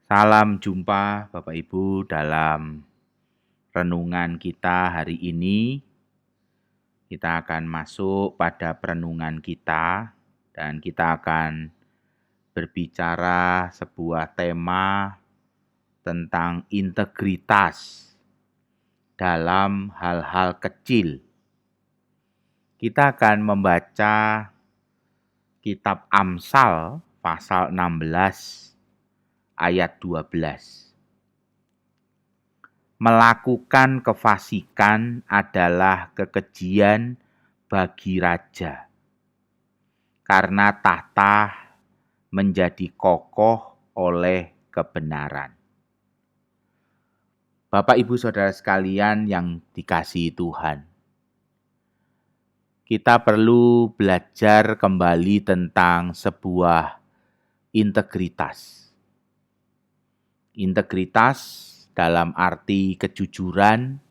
Salam jumpa Bapak Ibu dalam renungan kita hari ini. Kita akan masuk pada perenungan kita dan kita akan berbicara sebuah tema tentang integritas dalam hal-hal kecil. Kita akan membaca kitab Amsal pasal 16 ayat 12. Melakukan kefasikan adalah kekejian bagi raja, karena tahta menjadi kokoh oleh kebenaran. Bapak, Ibu, Saudara sekalian yang dikasihi Tuhan, kita perlu belajar kembali tentang sebuah integritas. Integritas dalam arti kejujuran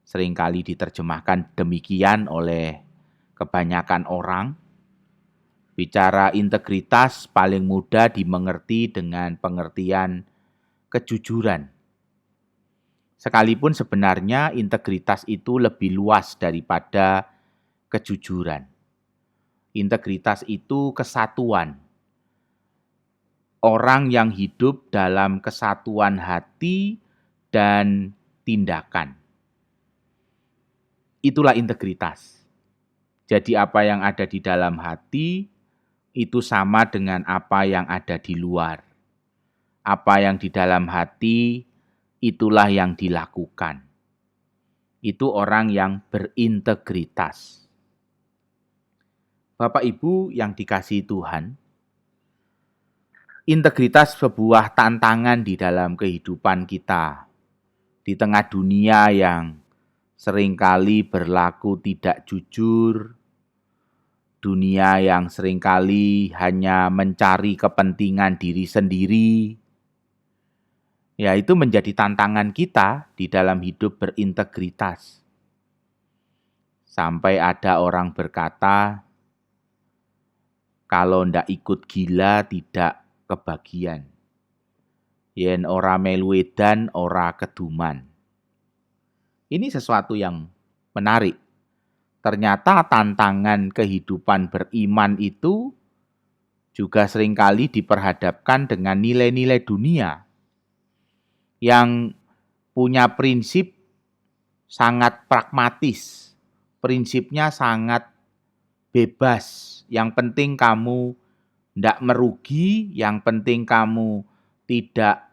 seringkali diterjemahkan demikian oleh kebanyakan orang. Bicara integritas paling mudah dimengerti dengan pengertian kejujuran. Sekalipun sebenarnya integritas itu lebih luas daripada kejujuran. Integritas itu kesatuan. Orang yang hidup dalam kesatuan hati dan tindakan. Itulah integritas. Jadi apa yang ada di dalam hati itu sama dengan apa yang ada di luar. Apa yang di dalam hati itulah yang dilakukan. Itu orang yang berintegritas. Bapak Ibu yang dikasihi Tuhan, integritas sebuah tantangan di dalam kehidupan kita. Di tengah dunia yang seringkali berlaku tidak jujur, dunia yang seringkali hanya mencari kepentingan diri sendiri, ya itu menjadi tantangan kita di dalam hidup berintegritas. Sampai ada orang berkata, kalau ndak ikut gila tidak kebagian. Yen ora melu edan, ora keduman. Ini sesuatu yang menarik. Ternyata tantangan kehidupan beriman itu juga seringkali diperhadapkan dengan nilai-nilai dunia yang punya prinsip sangat pragmatis. Prinsipnya sangat bebas. Yang penting kamu ndak merugi, yang penting kamu tidak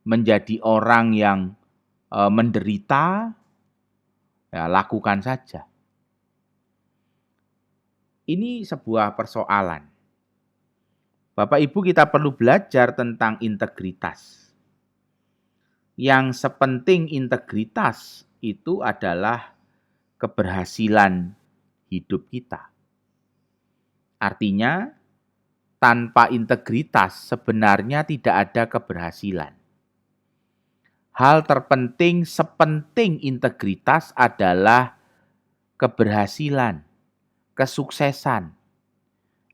menjadi orang yang menderita, ya lakukan saja. Ini sebuah persoalan. Bapak Ibu, kita perlu belajar tentang integritas. Yang sepenting integritas itu adalah keberhasilan hidup kita. Artinya, tanpa integritas sebenarnya tidak ada keberhasilan. Hal terpenting sepenting integritas adalah keberhasilan, kesuksesan.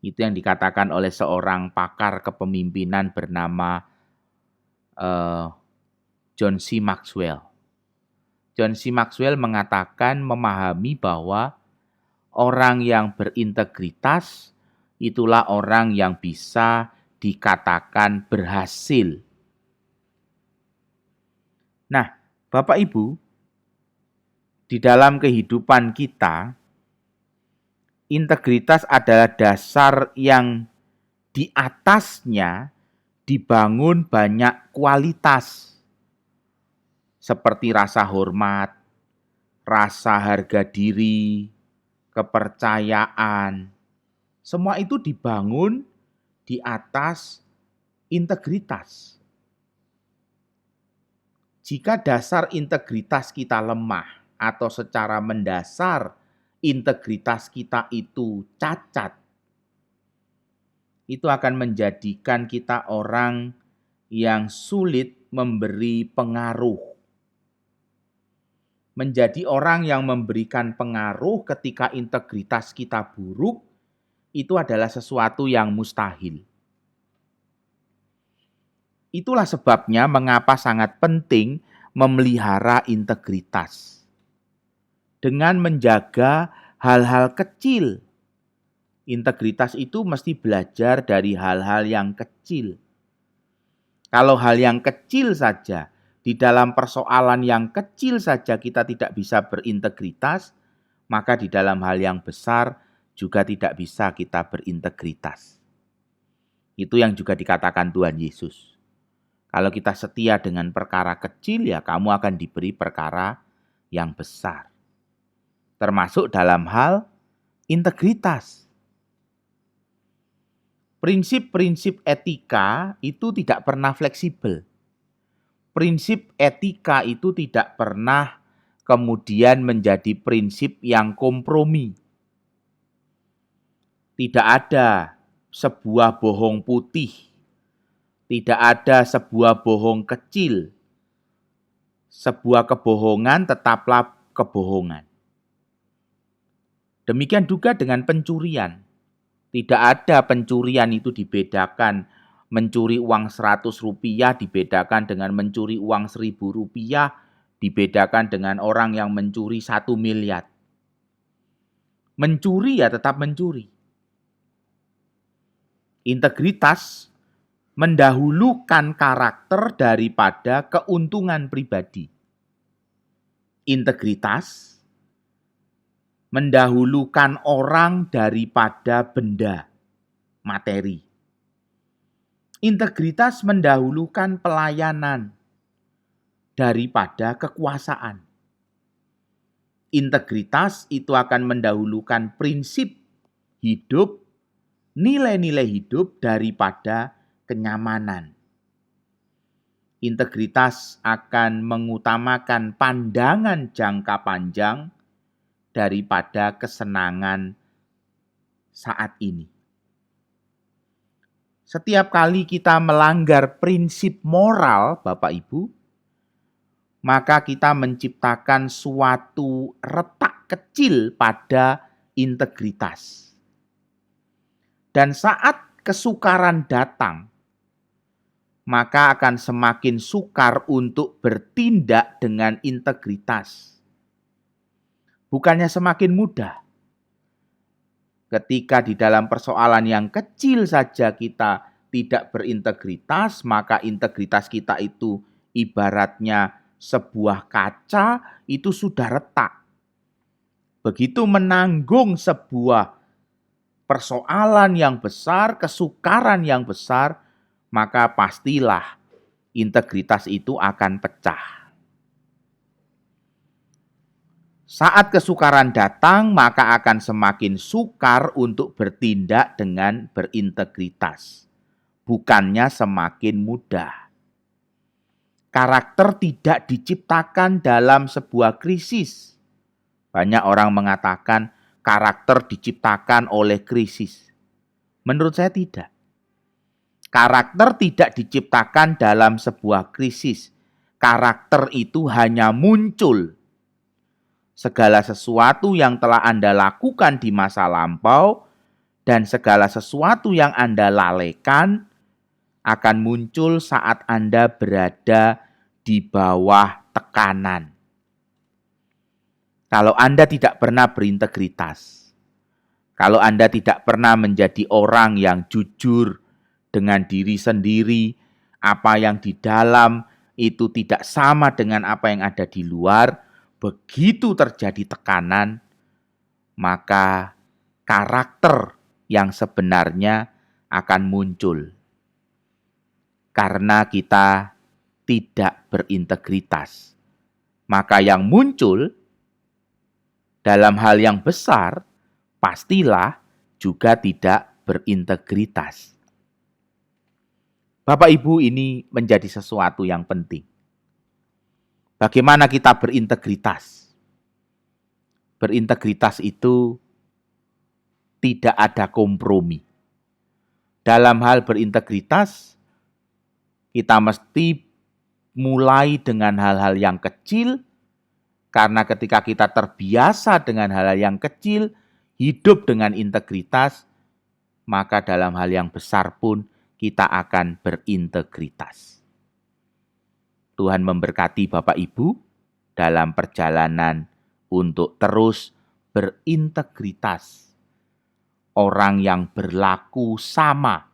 Itu yang dikatakan oleh seorang pakar kepemimpinan bernama John C. Maxwell. John C. Maxwell mengatakan memahami bahwa orang yang berintegritas itulah orang yang bisa dikatakan berhasil. Nah, Bapak Ibu, di dalam kehidupan kita, integritas adalah dasar yang di atasnya dibangun banyak kualitas. Seperti rasa hormat, rasa harga diri, kepercayaan. Semua itu dibangun di atas integritas. Jika dasar integritas kita lemah atau secara mendasar integritas kita itu cacat, itu akan menjadikan kita orang yang sulit memberi pengaruh. Menjadi orang yang memberikan pengaruh ketika integritas kita buruk, itu adalah sesuatu yang mustahil. Itulah sebabnya mengapa sangat penting memelihara integritas dengan menjaga hal-hal kecil. Integritas itu mesti belajar dari hal-hal yang kecil. Kalau hal yang kecil saja, di dalam persoalan yang kecil saja kita tidak bisa berintegritas, maka di dalam hal yang besar juga tidak bisa kita berintegritas. Itu yang juga dikatakan Tuhan Yesus. Kalau kita setia dengan perkara kecil, ya kamu akan diberi perkara yang besar. Termasuk dalam hal integritas. Prinsip-prinsip etika itu tidak pernah fleksibel. Prinsip etika itu tidak pernah kemudian menjadi prinsip yang kompromi. Tidak ada sebuah bohong putih. Tidak ada sebuah bohong kecil. Sebuah kebohongan tetaplah kebohongan. Demikian juga dengan pencurian. Tidak ada pencurian itu dibedakan. Mencuri uang 100 rupiah dibedakan dengan mencuri uang 1.000 rupiah, dibedakan dengan orang yang mencuri 1 miliar. Mencuri ya tetap mencuri. Integritas mendahulukan karakter daripada keuntungan pribadi. Integritas mendahulukan orang daripada benda, materi. Integritas mendahulukan pelayanan daripada kekuasaan. Integritas itu akan mendahulukan prinsip hidup, nilai-nilai hidup daripada kenyamanan. Integritas akan mengutamakan pandangan jangka panjang daripada kesenangan saat ini. Setiap kali kita melanggar prinsip moral, Bapak Ibu, maka kita menciptakan suatu retak kecil pada integritas. Dan saat kesukaran datang, maka akan semakin sukar untuk bertindak dengan integritas. Bukannya semakin mudah. Ketika di dalam persoalan yang kecil saja kita tidak berintegritas, maka integritas kita itu ibaratnya sebuah kaca itu sudah retak. Begitu menanggung sebuah persoalan yang besar, kesukaran yang besar, maka pastilah integritas itu akan pecah. Saat kesukaran datang, maka akan semakin sukar untuk bertindak dengan berintegritas. Bukannya semakin mudah. Karakter tidak diciptakan dalam sebuah krisis. Banyak orang mengatakan karakter diciptakan oleh krisis. Menurut saya tidak. Karakter tidak diciptakan dalam sebuah krisis. Karakter itu hanya muncul. Segala sesuatu yang telah Anda lakukan di masa lampau dan segala sesuatu yang Anda lalaikan akan muncul saat Anda berada di bawah tekanan. Kalau Anda tidak pernah berintegritas, kalau Anda tidak pernah menjadi orang yang jujur dengan diri sendiri, apa yang di dalam itu tidak sama dengan apa yang ada di luar, begitu terjadi tekanan, maka karakter yang sebenarnya akan muncul. Karena kita tidak berintegritas. Maka yang muncul dalam hal yang besar, pastilah juga tidak berintegritas. Bapak Ibu, ini menjadi sesuatu yang penting. Bagaimana kita berintegritas? Berintegritas itu tidak ada kompromi. Dalam hal berintegritas, kita mesti mulai dengan hal-hal yang kecil, karena ketika kita terbiasa dengan hal-hal yang kecil, hidup dengan integritas, maka dalam hal yang besar pun kita akan berintegritas. Tuhan memberkati Bapak Ibu dalam perjalanan untuk terus berintegritas. Orang yang berlaku sama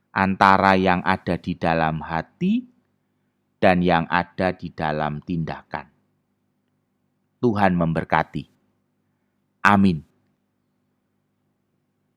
antara yang ada di dalam hati dan yang ada di dalam tindakan. Tuhan memberkati. Amin.